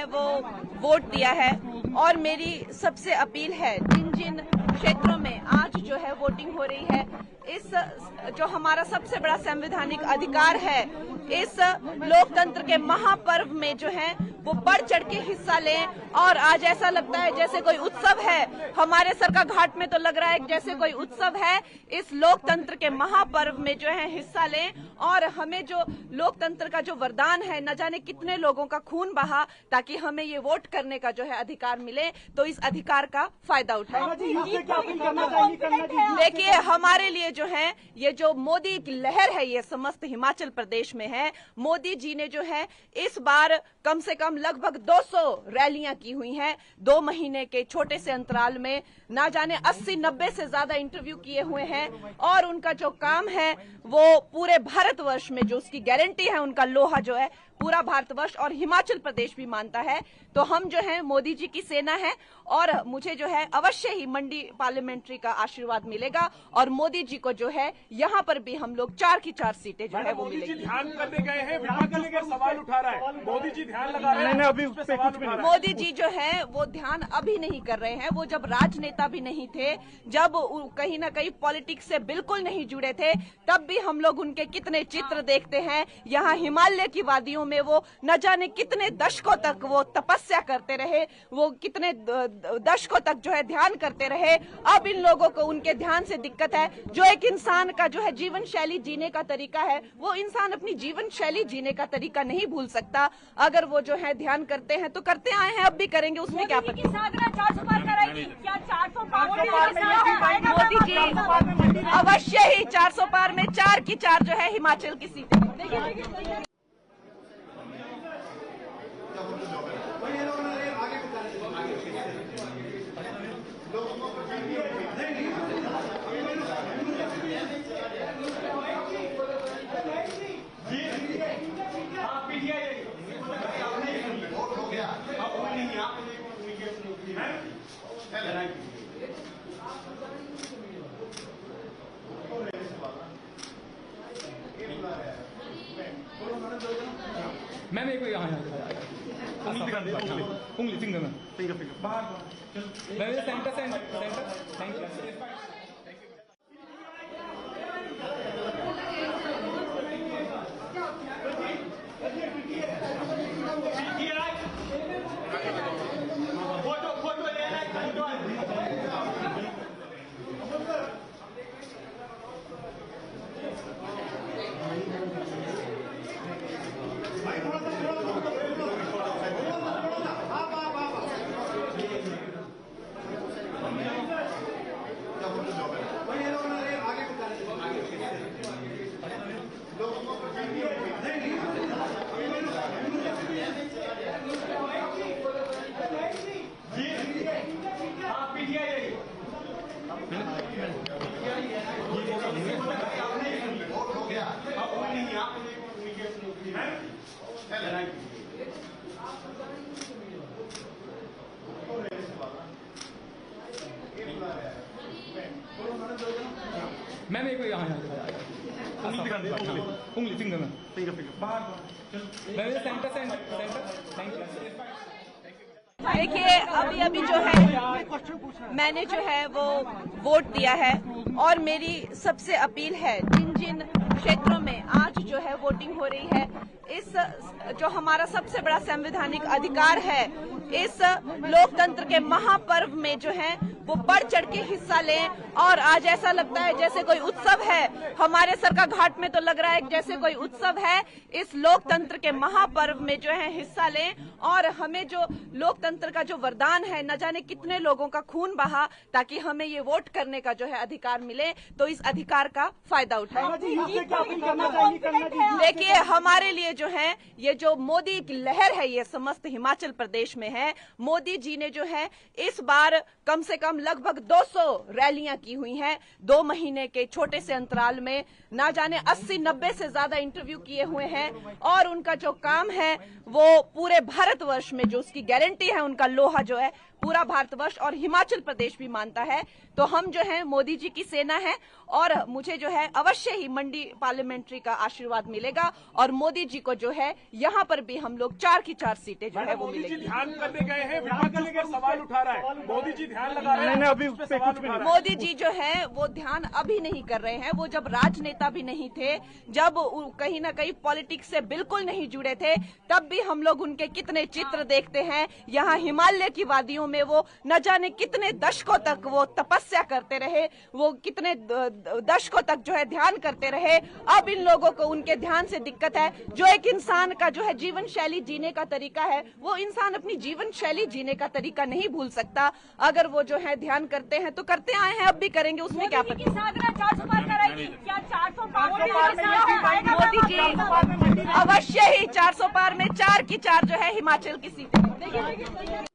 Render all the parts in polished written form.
है वो वोट दिया है और मेरी सबसे अपील है जिन जिन क्षेत्रों में आज जो है वोटिंग हो रही है, इस जो हमारा सबसे बड़ा संवैधानिक अधिकार है, इस लोकतंत्र के महापर्व में जो है वो बढ़ चढ़ के हिस्सा लें। और आज ऐसा लगता है जैसे कोई उत्सव है, हमारे सरका घाट में तो लग रहा है जैसे कोई उत्सव है। इस लोकतंत्र के महापर्व में जो है हिस्सा लें और हमें जो लोकतंत्र का जो वरदान है, न जाने कितने लोगों का खून बहा ताकि हमें ये वोट करने का जो है अधिकार मिले, तो इस अधिकार का फायदा उठाएं। देखिए, हमारे लिए जो है ये जो मोदी की लहर है ये समस्त हिमाचल प्रदेश में है। मोदी जी ने जो है इस बार कम से कम लगभग 200 रैलियां की हुई हैं। 2 महीने के छोटे से अंतराल में ना जाने 80-90 से ज्यादा इंटरव्यू किए हुए हैं और उनका जो काम है वो पूरे भारतवर्ष में जो उसकी गारंटी है, उनका लोहा जो है पूरा भारतवर्ष और हिमाचल प्रदेश भी मानता है। तो हम जो है मोदी जी की सेना है और मुझे जो है अवश्य ही मंडी पार्लियामेंट्री का आशीर्वाद मिलेगा और मोदी जी को जो है यहाँ पर भी हम लोग 4 की 4 सीटें जो है वो मिलेगी। ध्यान करने गए हैं, विपक्ष पर सवाल उठा रहा है, मोदी जी ध्यान लगा रहे हैं, अभी उस पे कुछ भी नहीं। मोदी जी जो है वो ध्यान अभी नहीं कर रहे हैं। वो जब राजनेता भी नहीं थे, जब कहीं ना कहीं पॉलिटिक्स से बिल्कुल नहीं जुड़े थे, तब भी हम लोग उनके कितने चित्र देखते हैं। यहाँ हिमालय की वादियों में वो न जाने कितने दशकों तक वो तपस्या करते रहे, वो कितने दशकों तक जो है ध्यान करते रहे। अब इन लोगों को उनके ध्यान से दिक्कत है। जो एक इंसान का जो है जीवन शैली जीने का तरीका है, वो इंसान अपनी जीवन शैली जीने का तरीका नहीं भूल सकता। अगर वो जो है ध्यान करते हैं तो करते आए हैं, अब भी करेंगे, उसमें क्या पता। मोदी जी अवश्य ही 400 पार में 4 की 4 जो है हिमाचल की सीटें। मैं मेरे को यहाँ उंगली फिंगर मैं सेंटर थैंक यू। मैं मेरे को यहाँ उंगली फिंगर मैं सेंटर थैंक यू। देखिए, अभी जो है मैंने जो है वो वोट दिया है और मेरी सबसे अपील है जिन जिन क्षेत्रों में आज जो है वोटिंग हो रही है, इस जो हमारा सबसे बड़ा संवैधानिक अधिकार है, इस लोकतंत्र के महापर्व में जो है वो बढ़ चढ़ के हिस्सा लें। और आज ऐसा लगता है जैसे कोई उत्सव है, हमारे सरका घाट में तो लग रहा है जैसे कोई उत्सव है। इस लोकतंत्र के महापर्व में जो है हिस्सा लें और हमें जो लोकतंत्र का जो वरदान है, न जाने कितने लोगों का खून बहा ताकि हमें ये वोट करने का जो है अधिकार मिले, तो इस अधिकार का फायदा उठाएं। देखिए, हमारे लिए जो है ये जो मोदी की लहर है ये समस्त हिमाचल प्रदेश में है। मोदी जी ने जो है इस बार कम से कम लगभग 200 रैलियां की हुई हैं। 2 महीने के छोटे से अंतराल में ना जाने 80-90 से ज्यादा इंटरव्यू किए हुए हैं और उनका जो काम है वो पूरे भारतवर्ष में जो उसकी गारंटी है, उनका लोहा जो है पूरा भारतवर्ष और हिमाचल प्रदेश भी मानता है। तो हम जो है मोदी जी की सेना है और मुझे जो है अवश्य ही मंडी पार्लियामेंट्री का आशीर्वाद मिलेगा और मोदी जी को जो है यहाँ पर भी हम लोग 4 की 4 सीटें जो है वो मोदी जी मिलेगी। ध्यान करने गए हैं, विपक्ष इस पर सवाल उठा रहा है। मोदी जी ध्यान लगा रहे हैं, अभी उस पर सवाल उठा रहा है। मोदी जी जो है वो ध्यान अभी नहीं कर रहे हैं। वो जब राजनेता भी नहीं थे, जब कहीं ना कहीं पॉलिटिक्स से बिल्कुल नहीं जुड़े थे, तब भी हम लोग उनके कितने चित्र देखते हैं। यहाँ हिमालय की वादियों में वो न जाने कितने दशकों तक वो तपस्या करते रहे, वो कितने दशकों तक जो है ध्यान करते रहे। अब इन लोगों को उनके ध्यान से दिक्कत है। जो एक इंसान का जो है जीवन शैली जीने का तरीका है, वो इंसान अपनी जीवन शैली जीने का तरीका नहीं भूल सकता। अगर वो जो है ध्यान करते हैं तो करते आए हैं, अब भी करेंगे, उसमें क्या पता। साधना 400 पार कराएगी क्या? 400 पार मोदी जी अवश्य ही 400 पार में 4 की 4 जो है हिमाचल की सीटें। देखिए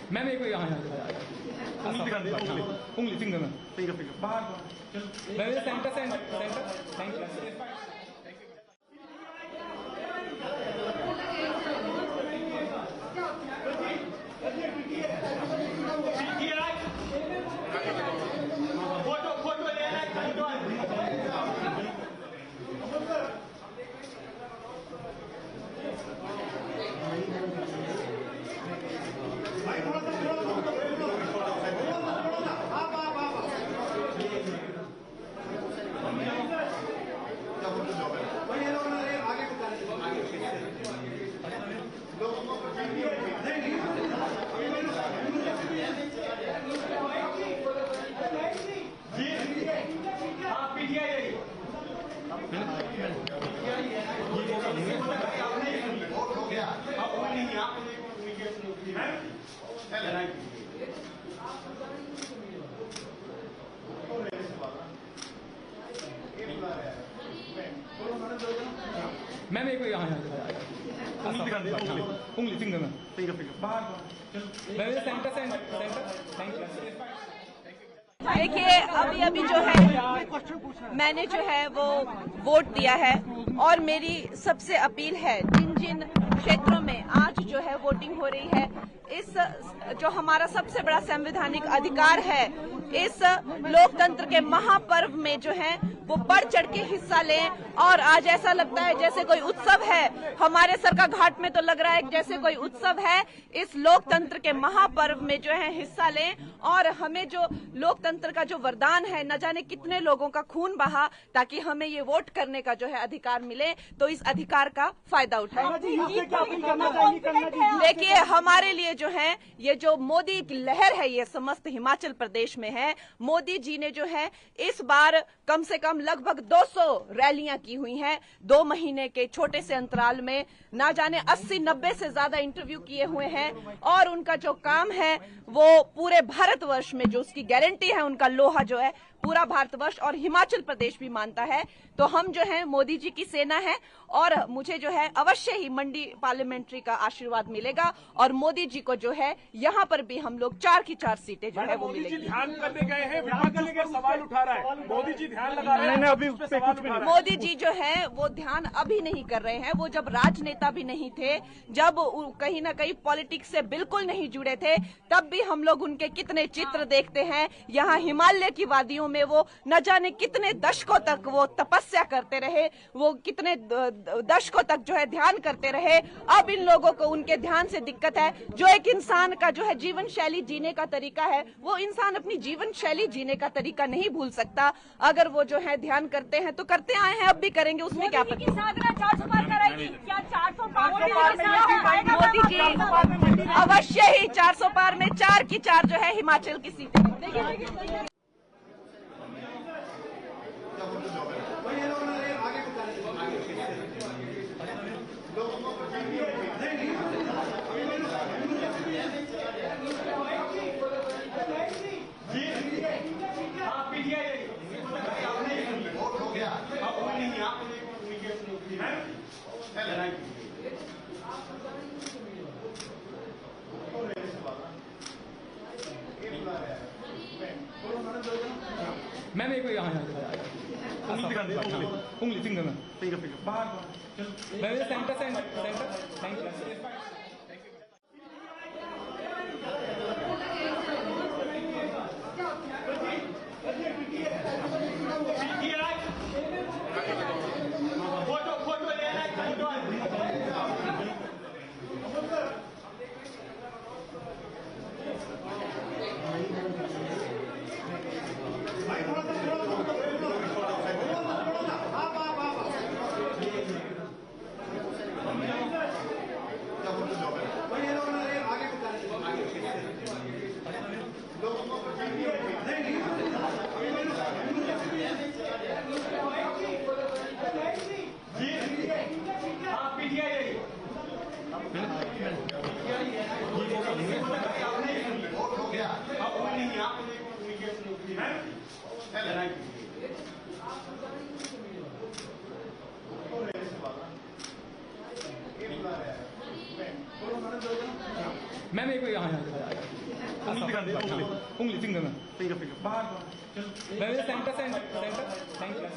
मैम एक यहाँ उंगली फिंगर में सेंटर थैंक यू। मैम एक यहाँ उंगली फिंगर में सेंटर थैंक यू। देखिए अभी जो है मैंने जो है वो वोट दिया है और मेरी सबसे अपील है जिन क्षेत्रों में आज जो है वोटिंग हो रही है, इस जो हमारा सबसे बड़ा संवैधानिक अधिकार है, इस लोकतंत्र के महापर्व में जो है वो बढ़ चढ़ के हिस्सा लें। और आज ऐसा लगता है जैसे कोई उत्सव है, हमारे सरका घाट में तो लग रहा है जैसे कोई उत्सव है। इस लोकतंत्र के महापर्व में जो है हिस्सा लें और हमें जो लोकतंत्र का जो वरदान है, न जाने कितने लोगों का खून बहा ताकि हमें ये वोट करने का जो है अधिकार मिले, तो इस अधिकार का फायदा उठाएं। देखिए हमारे लिए जो है ये जो मोदी की लहर है ये समस्त हिमाचल प्रदेश में है। मोदी जी ने जो है इस बार कम से कम लगभग 200 रैलियां की हुई हैं। 2 महीने के छोटे से अंतराल में ना जाने 80-90 से ज्यादा इंटरव्यू किए हुए हैं और उनका जो काम है वो पूरे भारतवर्ष में जो उसकी गारंटी है, उनका लोहा जो है पूरा भारतवर्ष और हिमाचल प्रदेश भी मानता है। तो हम जो है मोदी जी की सेना है और मुझे जो है अवश्य ही मंडी पार्लियामेंट्री का आशीर्वाद मिलेगा और मोदी जी को जो है यहाँ पर भी हम लोग 4 की 4 सीटें जो है वो मिलेगी। मोदी जी ध्यान करने गए हैं, विपक्ष इस पर सवाल उठा रहा है। मोदी जी ध्यान लगा रहे हैं, अभी उस पर सवाल उठा रहा है। मोदी जी जो है वो ध्यान अभी नहीं कर रहे हैं। वो जब राजनेता भी नहीं थे, जब कहीं ना कहीं पॉलिटिक्स से बिल्कुल नहीं जुड़े थे, तब भी हम लोग उनके कितने चित्र देखते हैं। यहाँ हिमालय की वादियों में वो न जाने कितने दशकों तक वो तपस्या करते रहे, वो कितने दशकों तक जो है ध्यान करते रहे। अब इन लोगों को उनके ध्यान से दिक्कत है। जो एक इंसान का जो है जीवन शैली जीने का तरीका है, वो इंसान अपनी जीवन शैली जीने का तरीका नहीं भूल सकता। अगर वो जो है ध्यान करते हैं तो करते आए हैं, अब भी करेंगे, उसमें क्या पता। साधना 400 पार कराएगी क्या? 400 पार मोदी जी अवश्य ही 400 पार में 4 की 4 जो है हिमाचल की सीटें। देखिए को यहाँ उंगली फिंगर मैं सेंटर थैंक यू। मैं मेरे को यहाँ उंगली फिंगर मैं सेंटर थैंक यू।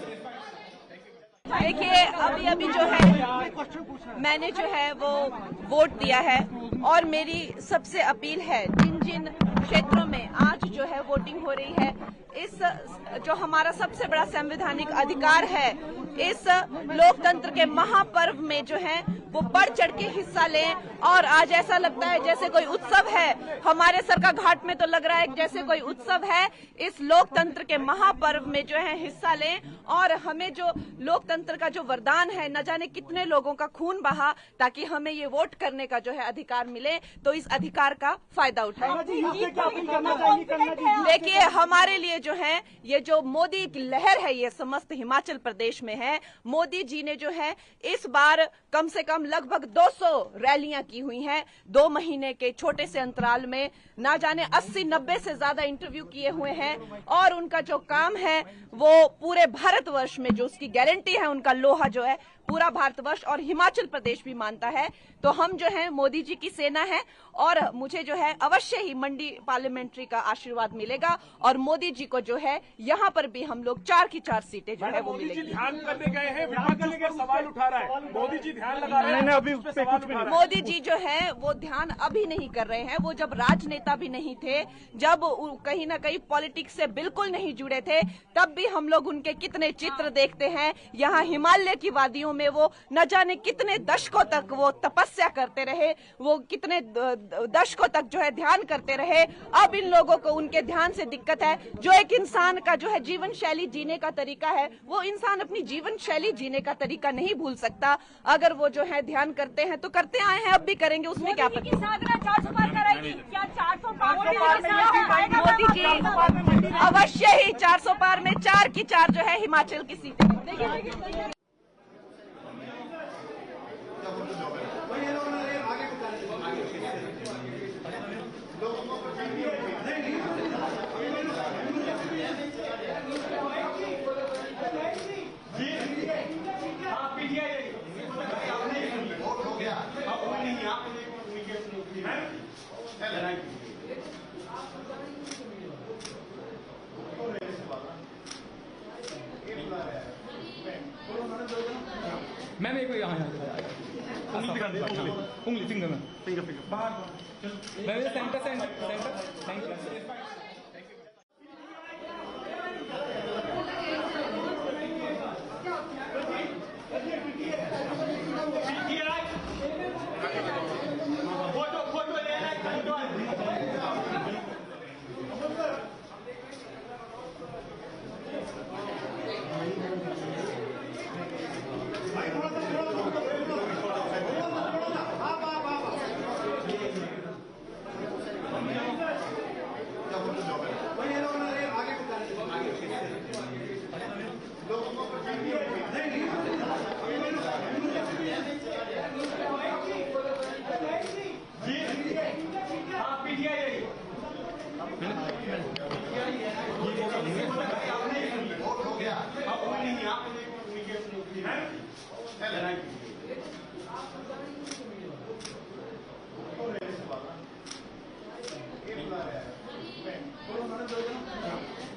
देखिए अभी जो है मैंने जो है वो वोट दिया है और मेरी सबसे अपील है जिन क्षेत्रों में आज जो है वोटिंग हो रही है, इस जो हमारा सबसे बड़ा संवैधानिक अधिकार है, इस लोकतंत्र के महापर्व में जो है वो बढ़ चढ़ के हिस्सा लें। और आज ऐसा लगता है जैसे कोई उत्सव है, हमारे सरका घाट में तो लग रहा है जैसे कोई उत्सव है। इस लोकतंत्र के महापर्व में जो है हिस्सा लें और हमें जो लोकतंत्र का जो वरदान है, न जाने कितने लोगों का खून बहा ताकि हमें ये वोट करने का जो है अधिकार मिले, तो इस अधिकार का फायदा उठाएं। देखिए हमारे लिए जो है ये जो मोदी की लहर है ये समस्त हिमाचल प्रदेश में है। मोदी जी ने जो है इस बार कम से कम लगभग 200 रैलियां की हुई हैं 2 महीने के छोटे से अंतराल में, ना जाने 80-90 से ज्यादा इंटरव्यू किए हुए हैं और उनका जो काम है वो पूरे भारतवर्ष में जो उसकी गारंटी है, उनका लोहा जो है पूरा भारतवर्ष और हिमाचल प्रदेश भी मानता है। तो हम जो है मोदी जी की सेना है और मुझे जो है अवश्य ही मंडी पार्लियामेंट्री का आशीर्वाद मिलेगा और मोदी जी को जो है यहाँ पर भी हम लोग 4 की 4 सीटें जो है वो मिलेगी। ध्यान करने गए हैं, विपक्ष के सवाल उठा रहा है, मोदी जी ध्यान लगा रहे हैं, अभी उस पे कुछ भी नहीं। मोदी जी जो है वो ध्यान अभी नहीं कर रहे हैं, वो जब राजनेता भी नहीं थे, जब कहीं ना कहीं पॉलिटिक्स से बिल्कुल नहीं जुड़े थे, तब भी हम लोग उनके कितने चित्र देखते हैं। यहाँ हिमालय की वादियों में वो न जाने कितने दशकों तक वो तपस्या करते रहे, वो कितने दशकों तक जो है ध्यान करते रहे। अब इन लोगों को उनके ध्यान से दिक्कत है। जो एक इंसान का जो है जीवन शैली जीने का तरीका है, वो इंसान अपनी जीवन शैली जीने का तरीका नहीं भूल सकता। अगर वो जो है ध्यान करते हैं तो करते आए हैं, अब भी करेंगे, उसमें क्या पता। साधना 400 पार कराएगी क्या? 400 पार मोदी जी अवश्य ही 400 पार में 4 की 4 जो है हिमाचल की सीटें। देखिए मैं मेरे को यहाँ उंगली फिंगर मैं सेंटर थैंक यू।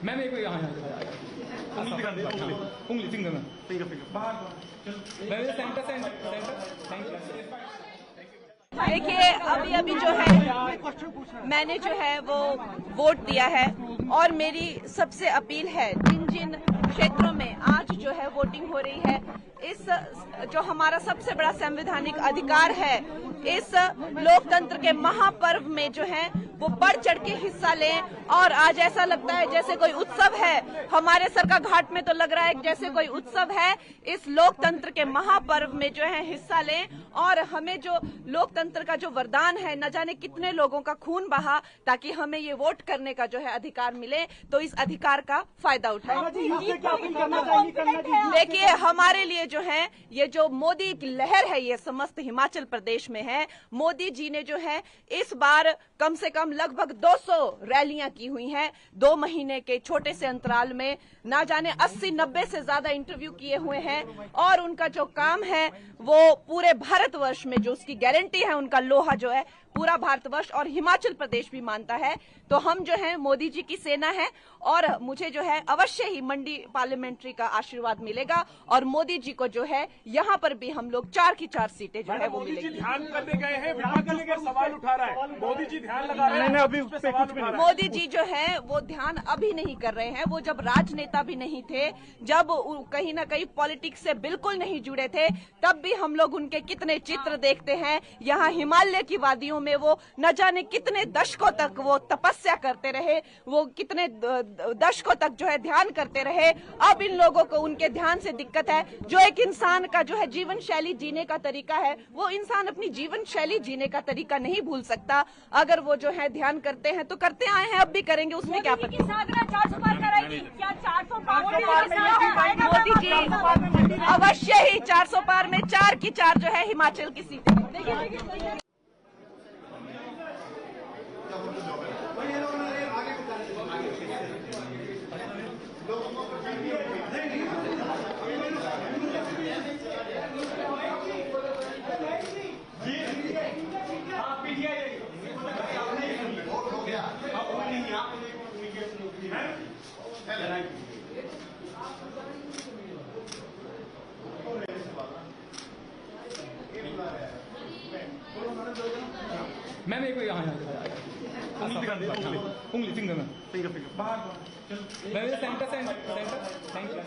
मैं मेरे को यहाँ उंगली फिंगर बाहर सेंटर थैंक यू। देखिए अभी जो है मैंने जो है वो वोट दिया है और मेरी सबसे अपील है जिन जिन क्षेत्रों में आज जो है वोटिंग हो रही है, इस जो हमारा सबसे बड़ा संवैधानिक अधिकार है, इस लोकतंत्र के महापर्व में जो है वो बढ़ चढ़ के हिस्सा लें। और आज ऐसा लगता है जैसे कोई उत्सव है, हमारे सरका घाट में तो लग रहा है जैसे कोई उत्सव है। इस लोकतंत्र के महापर्व में जो है हिस्सा लें और हमें जो लोकतंत्र का जो वरदान है, न जाने कितने लोगों का खून बहा ताकि हमें ये वोट करने का जो है अधिकार मिले, तो इस अधिकार का फायदा उठाएं। देखिए हमारे लिए जो है ये जो मोदी की लहर है ये समस्त हिमाचल प्रदेश में है। मोदी जी ने जो है इस बार कम से कम लगभग 200 रैलियां की हुई हैं 2 महीने के छोटे से अंतराल में। ना जाने 80-90 से ज्यादा इंटरव्यू किए हुए हैं और उनका जो काम है वो पूरे भारतवर्ष में जो उसकी गारंटी है, उनका लोहा जो है पूरा भारतवर्ष और हिमाचल प्रदेश भी मानता है। तो हम जो है मोदी जी की सेना है और मुझे जो है अवश्य ही मंडी पार्लियामेंट्री का आशीर्वाद मिलेगा और मोदी जी को जो है यहाँ पर भी हम लोग 4 की 4 सीटें जो है वो मोदी जी मिलेगी। ध्यान करने गए हैं, विपक्ष इस पर सवाल उठा रहा है। मोदी जी ध्यान लगा रहे हैं, अभी उस पर सवाल उठा रहा है। मोदी जी जो है वो ध्यान अभी नहीं कर रहे हैं। वो जब राजनेता भी नहीं थे, जब कहीं ना कहीं पॉलिटिक्स से बिल्कुल नहीं जुड़े थे, तब भी हम लोग उनके कितने चित्र देखते हैं। यहाँ हिमालय की वादियों में वो न जाने कितने दशकों तक वो तपस्या करते रहे, वो कितने दशकों तक जो है ध्यान करते रहे। अब इन लोगों को उनके ध्यान से दिक्कत है। जो एक इंसान का जो है जीवन शैली जीने का तरीका है, वो इंसान अपनी जीवन शैली जीने का तरीका नहीं भूल सकता। अगर वो जो है ध्यान करते हैं तो करते आए हैं, अब भी करेंगे, उसमें क्या पता। साधना 400 पार कराएगी क्या? 400 पार मोदी जी अवश्य ही 400 पार में 4 की 4 जो है हिमाचल की सीटें। देखिए मैम एक यहाँ उंगली फिंगर बाहर सेंटर थैंक यू।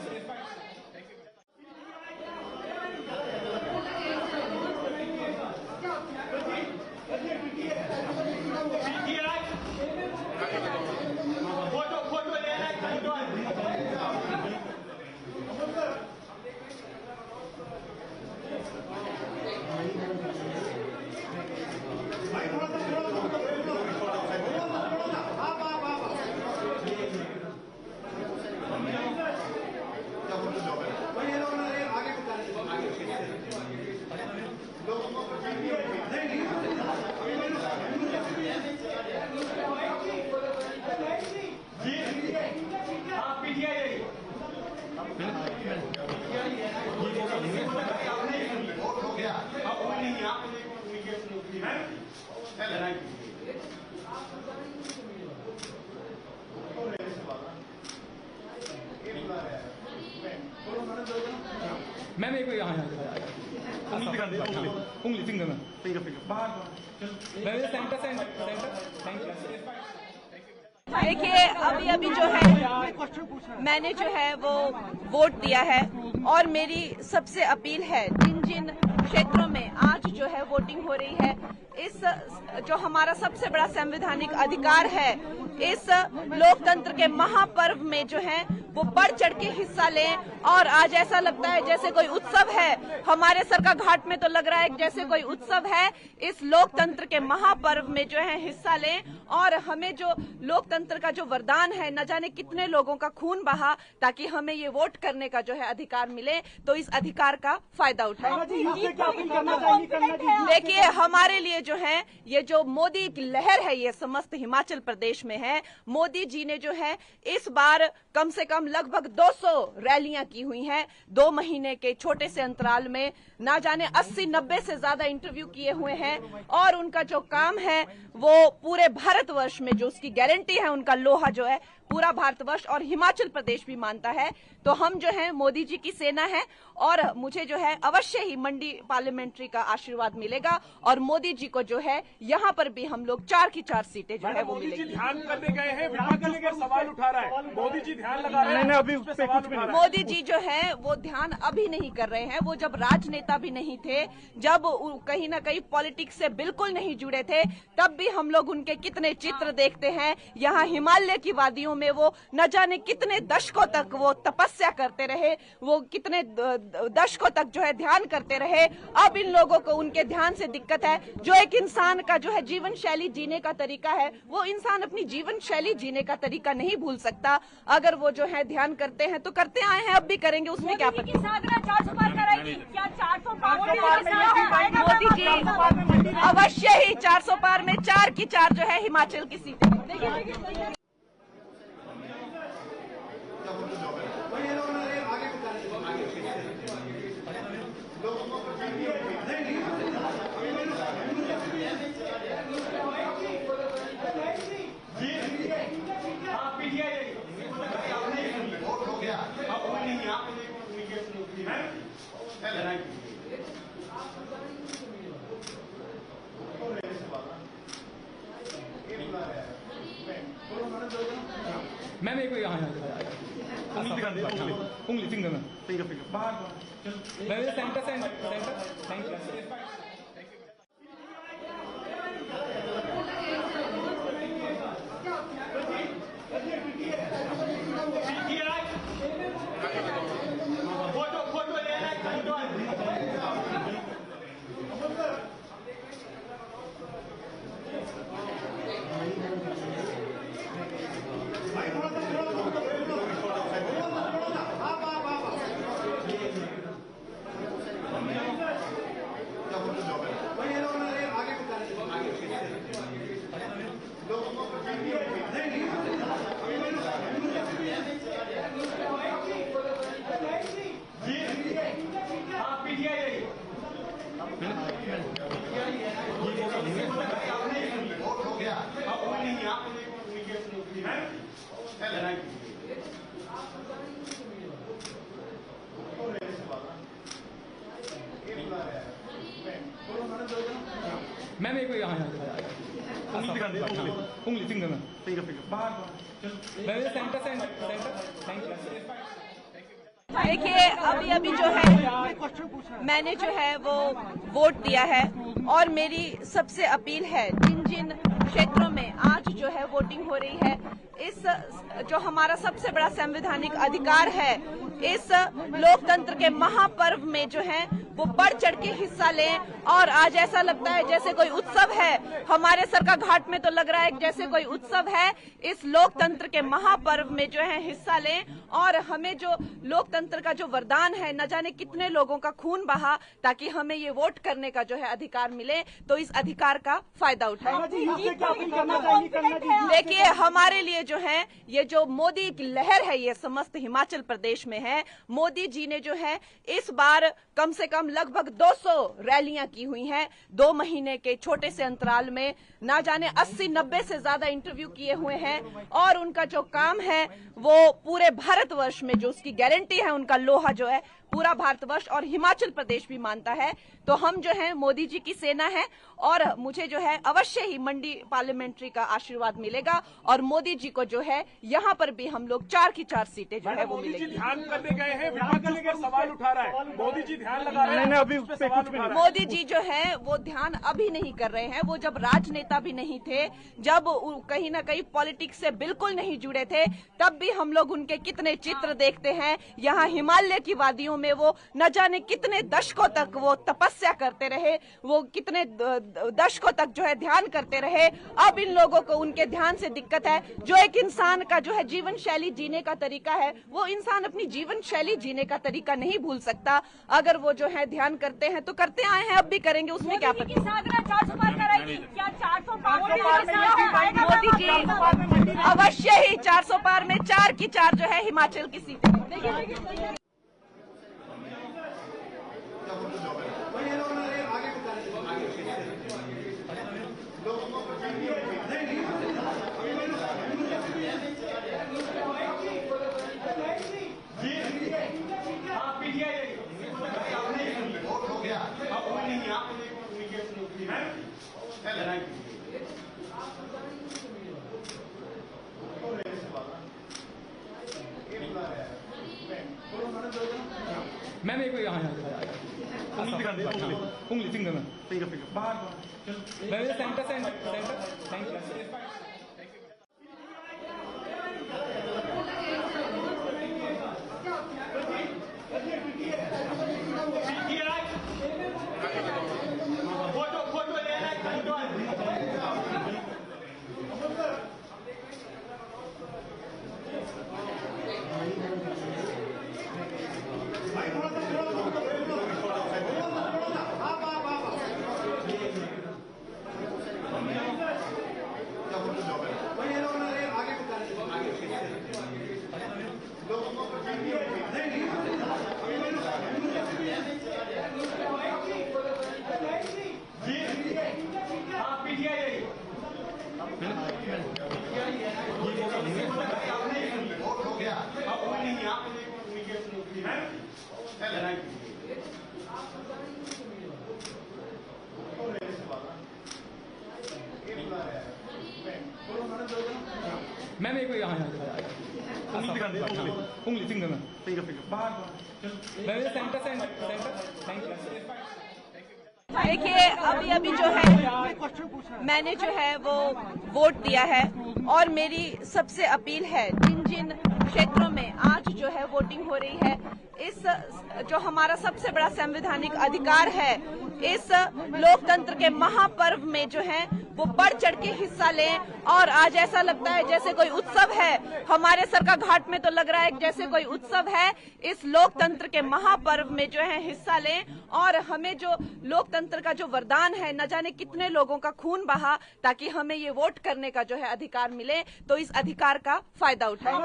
मैम एक यहाँ उंगली फिंगर बाहर सेंटर थैंक यू। देखिए अभी जो है मैंने जो है वो वोट दिया है और मेरी सबसे अपील है जिन जिन क्षेत्रों में आज जो है वोटिंग हो रही है, इस जो हमारा सबसे बड़ा संवैधानिक अधिकार है, इस लोकतंत्र के महापर्व में जो है वो बढ़ चढ़ के हिस्सा लें। और आज ऐसा लगता है जैसे कोई उत्सव है, हमारे सरका घाट में तो लग रहा है जैसे कोई उत्सव है। इस लोकतंत्र के महापर्व में जो है हिस्सा लें और हमें जो लोकतंत्र का जो वरदान है, न जाने कितने लोगों का खून बहा ताकि हमें ये वोट करने का जो है अधिकार मिले, तो इस अधिकार का फायदा उठाएं। देखिए हमारे लिए जो है ये जो मोदी की लहर है ये समस्त हिमाचल प्रदेश में है। मोदी जी ने जो है इस बार कम से कम लगभग 200 रैलियां की हुई हैं 2 महीने के छोटे से अंतराल में। ना जाने 80-90 से ज्यादा इंटरव्यू किए हुए हैं और उनका जो काम है वो पूरे भारतवर्ष में जो उसकी गारंटी है, उनका लोहा जो है पूरा भारतवर्ष और हिमाचल प्रदेश भी मानता है। तो हम जो है मोदी जी की सेना है और मुझे जो है अवश्य ही मंडी पार्लियामेंट्री का आशीर्वाद मिलेगा और मोदी जी को जो है यहाँ पर भी हम लोग 4 की 4 सीटें जो है वो मोदी जी मिलेगी। ध्यान करने गए हैं, विपक्ष पर सवाल उठा रहा है। मोदी जी ध्यान लगा रहे हैं, अभी उस पे कुछ भी नहीं। मोदी जी जो है वो ध्यान अभी नहीं कर रहे हैं। वो जब राजनेता भी नहीं थे, जब कहीं ना कहीं पॉलिटिक्स से बिल्कुल नहीं जुड़े थे, तब भी हम लोग उनके कितने चित्र देखते हैं। यहाँ हिमालय की वादियों में वो न जाने कितने दशकों तक वो तपस्या करते रहे, वो कितने दशकों तक जो है ध्यान करते रहे। अब इन लोगों को उनके ध्यान से दिक्कत है। जो एक इंसान का जो है जीवन शैली जीने का तरीका है, वो इंसान अपनी जीवन शैली जीने का तरीका नहीं भूल सकता। अगर वो जो है ध्यान करते हैं तो करते आए हैं, अब भी करेंगे, उसमें क्या पता। साधना 400 पार कराएगी क्या? 400 पार मोदी जी अवश्य ही 400 पार में 4 की 4 जो है हिमाचल की सीटें। देखिए मैम एक यहाँ उंगली फिंगर में बाहर ma'am centre thank you. Ma'am एक यहाँ उंगली फिंगर में बाहर मैम सेंटर थैंक यू। देखिए अभी जो है मैंने जो है वो वोट दिया है और मेरी सबसे अपील है, जिन क्षेत्रों में आज जो है वोटिंग हो रही है, इस जो हमारा सबसे बड़ा संवैधानिक अधिकार है, इस लोकतंत्र के महापर्व में जो है वो बढ़ चढ़ के हिस्सा लें। और आज ऐसा लगता है जैसे कोई उत्सव है, हमारे सरका घाट में तो लग रहा है जैसे कोई उत्सव है। इस लोकतंत्र के महापर्व में जो है हिस्सा लें और हमें जो लोकतंत्र का जो वरदान है, न जाने कितने लोगों का खून बहा ताकि हमें ये वोट करने का जो है अधिकार मिले, तो इस अधिकार का फायदा उठाएं। देखिए हमारे लिए जो है ये जो मोदी की लहर है, ये समस्त हिमाचल प्रदेश में है। मोदी जी ने जो है इस बार कम से कम लगभग 200 रैलियां की हुई हैं। 2 महीने के छोटे से अंतराल में ना जाने 80-90 से ज्यादा इंटरव्यू किए हुए हैं और उनका जो काम है वो पूरे भारतवर्ष में जो उसकी गारंटी है, उनका लोहा जो है पूरा भारतवर्ष और हिमाचल प्रदेश भी मानता है। तो हम जो है मोदी जी की सेना है और मुझे जो है अवश्य ही मंडी पार्लियामेंट्री का आशीर्वाद मिलेगा और मोदी जी को जो है यहाँ पर भी हम लोग 4 की 4 सीटें जो है वो मिलेगी। मोदी जी ध्यान करने गए हैं, विपक्ष पर सवाल उठा रहा है। मोदी जी ध्यान लगा रहे हैं, अभी उस पे कुछ भी नहीं। मोदी जी जो है वो ध्यान अभी नहीं कर रहे हैं। वो जब राजनेता भी नहीं थे, जब कहीं ना कहीं पॉलिटिक्स से बिल्कुल नहीं जुड़े थे, तब भी हम लोग उनके कितने चित्र देखते हैं। यहाँ हिमालय की वादियों में वो न जाने कितने दशकों तक वो तपस्या करते रहे, वो कितने दशकों तक जो है ध्यान करते रहे। अब इन लोगों को उनके ध्यान से दिक्कत है। जो एक इंसान का जो है जीवन शैली जीने का तरीका है, वो इंसान अपनी जीवन शैली जीने का तरीका नहीं भूल सकता। अगर वो जो है ध्यान करते हैं तो करते आए हैं, अब भी करेंगे, उसमें क्या पता। साधना 400 पार कराएगी क्या? 400 पार मोदी जी अवश्य ही 400 पार में 4 की 4 जो है हिमाचल की सीटें। देखिए आगे मैम एक यहाँ उंगली फिंगर में बाहर चलो सेंटर थैंक यू। मैम एक यहाँ उंगली फिंगर में बाहर चलो सेंटर थैंक यू। देखिए अभी जो है मैंने जो है वो वोट दिया है और मेरी सबसे अपील है जिन क्षेत्रों में आज जो है वोटिंग हो रही है, इस जो हमारा सबसे बड़ा संवैधानिक अधिकार है, इस लोकतंत्र के महापर्व में जो है वो बढ़ चढ़ के हिस्सा लें। और आज ऐसा लगता है जैसे कोई उत्सव है, हमारे सरका घाट में तो लग रहा है जैसे कोई उत्सव है। इस लोकतंत्र के महापर्व में जो है हिस्सा लें और हमें जो लोकतंत्र का जो वरदान है, न जाने कितने लोगों का खून बहा ताकि हमें ये वोट करने का जो है अधिकार मिले, तो इस अधिकार का फायदा उठाएं।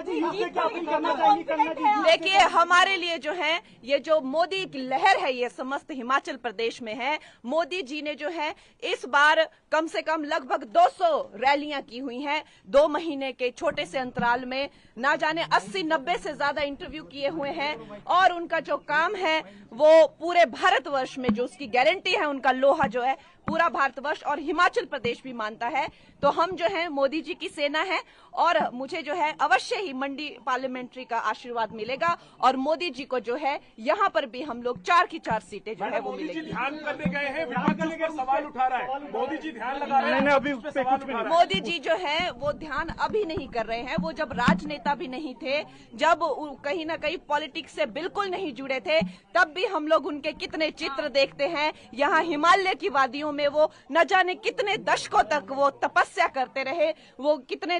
देखिए हमारे लिए जो है ये जो मोदी की लहर है ये समस्त हिमाचल प्रदेश में है। मोदी जी ने जो है इस बार कम से कम लगभग 200 रैलियां की हुई हैं। 2 महीने के छोटे से अंतराल में ना जाने 80-90 से ज्यादा इंटरव्यू किए हुए हैं और उनका जो काम है वो पूरे भारतवर्ष में जो उसकी गारंटी है, उनका लोहा जो है पूरा भारतवर्ष और हिमाचल प्रदेश भी मानता है। तो हम जो है मोदी जी की सेना है और मुझे जो है अवश्य ही मंडी पार्लियामेंट्री का आशीर्वाद मिलेगा और मोदी जी को जो है यहाँ पर भी हम लोग 4 की 4 सीटें जो है वो मिलेगी। ध्यान करने गए हैं, विपक्ष पर सवाल उठा रहा है, मोदी जी ध्यान लगा रहे हैं, अभी उस पे कुछ भी मोदी जी जो है वो ध्यान अभी नहीं कर रहे हैं। वो जब राजनेता भी नहीं थे, जब कहीं ना कहीं पॉलिटिक्स से बिल्कुल नहीं जुड़े थे, तब भी हम लोग उनके कितने चित्र देखते हैं। यहाँ हिमालय की वादियों में वो न जाने कितने दशकों तक वो तपस्या करते रहे, वो कितने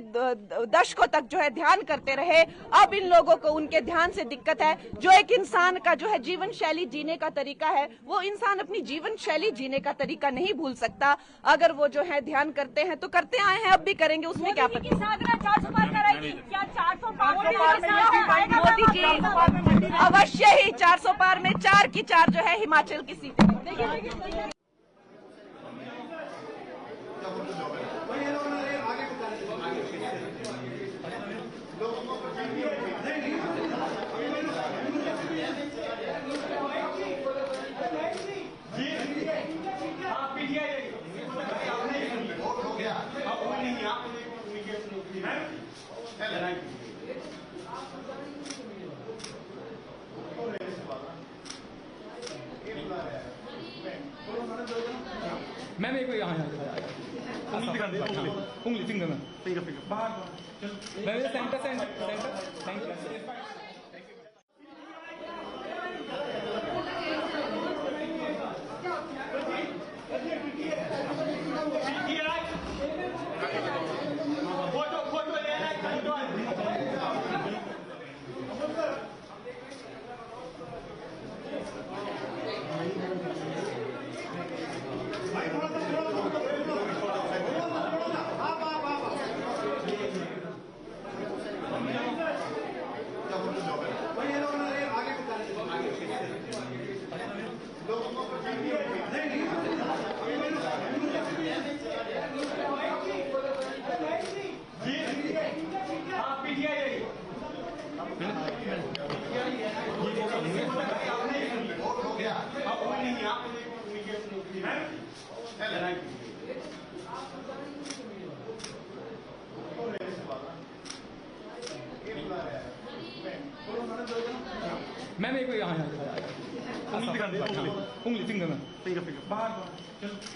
दशकों तक जो है ध्यान करते रहे। अब इन लोगों को उनके ध्यान से दिक्कत है। जो एक इंसान का जो है जीवन शैली जीने का तरीका है, वो इंसान अपनी जीवन शैली जीने का तरीका नहीं भूल सकता। अगर वो जो है ध्यान करते हैं तो करते आए हैं, अब भी करेंगे, उसमें क्या पता। 400 पार कराएगी क्या? 400 पार मोदी जी अवश्य ही 400 पार में 4 की 4 जो है हिमाचल की सीटें। देखिए मैम एक यहाँ उंगली फिंगर में बाहर चलो सेंटर थैंक यू। मेरे को यहाँ उंगली फिंगर में बाहर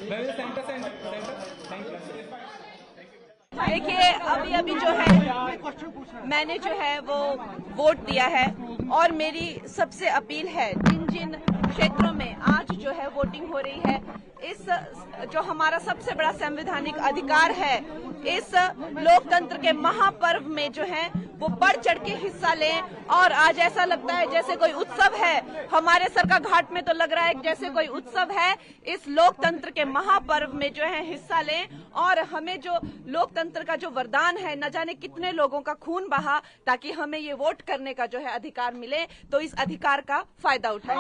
मैं सेंटर थैंक यू। देखिए अभी जो है मैंने जो है वो वोट दिया है और मेरी सबसे अपील है जिन जिन क्षेत्रों में आज जो है वोटिंग हो रही है, इस जो हमारा सबसे बड़ा संवैधानिक अधिकार है, इस लोकतंत्र के महापर्व में जो है वो बढ़ चढ़ के हिस्सा लें। और आज ऐसा लगता है जैसे कोई उत्सव है, हमारे सरका घाट में तो लग रहा है जैसे कोई उत्सव है। इस लोकतंत्र के महापर्व में जो है हिस्सा लें और हमें जो लोकतंत्र का जो वरदान है, न जाने कितने लोगों का खून बहा ताकि हमें ये वोट करने का जो है अधिकार मिले, तो इस अधिकार का फायदा उठाएं।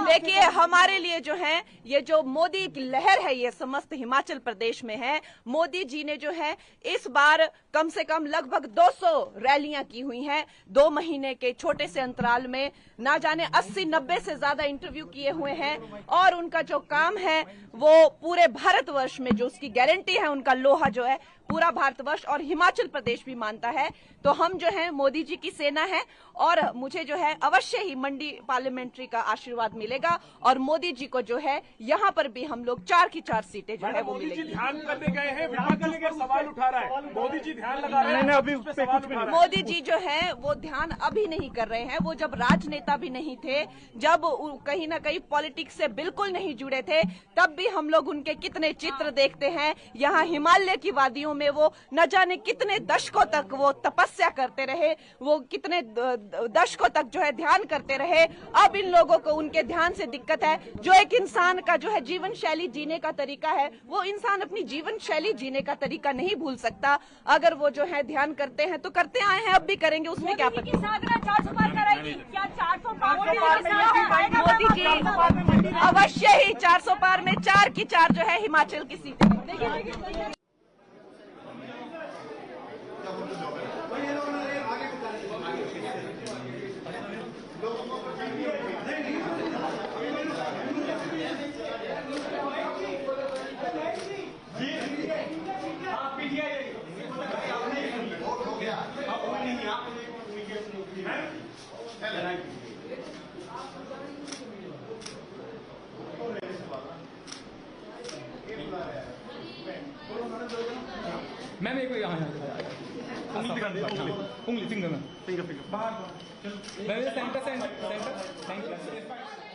देखिए हमारे लिए जो है ये जो मोदी की लहर है ये समस्त हिमाचल प्रदेश में है। मोदी जी ने जो है इस बार कम से कम लगभग 200 रैलियां की हुई हैं 2 महीने के छोटे से अंतराल में, ना जाने 80-90 से ज्यादा इंटरव्यू किए हुए हैं और उनका जो काम है वो पूरे भारतवर्ष में जो उसकी गारंटी है, उनका लोहा जो है पूरा भारतवर्ष और हिमाचल प्रदेश भी मानता है। तो हम जो है मोदी जी की सेना है और मुझे जो है अवश्य ही मंडी पार्लियामेंट्री का आशीर्वाद मिलेगा और मोदी जी को जो है यहाँ पर भी हम लोग 4 की 4 सीटें जो है वो मोदी जी मिलेगी। ध्यान करने गए हैं, विपक्ष उस पर सवाल उठा रहा है। मोदी जी ध्यान लगा रहे हैं, अभी उस पर कुछ भी नहीं। मोदी जी जो है वो ध्यान अभी नहीं कर रहे हैं, वो जब राजनेता भी नहीं थे, जब कहीं ना कहीं पॉलिटिक्स से बिल्कुल नहीं जुड़े थे, तब भी हम लोग उनके कितने चित्र देखते हैं। यहाँ हिमालय की वादियों में वो न जाने कितने दशकों तक वो तपस्या करते रहे, वो कितने दशकों तक जो है ध्यान करते रहे। अब इन लोगों को उनके ध्यान से दिक्कत है। जो एक इंसान का जो है जीवन शैली जीने का तरीका है, वो इंसान अपनी जीवन शैली जीने का तरीका नहीं भूल सकता। अगर वो जो है ध्यान करते हैं तो करते आए हैं, अब भी करेंगे, उसमें क्या पता। 400 पार कराएगी क्या? 400 पार मोदी जी अवश्य ही 400 पार में 4 की 4 जो है हिमाचल की सीटें। देखिए मैं मेरे को यहाँ उंगली फिंगर में बाहर मैं सेंटर थैंक यू।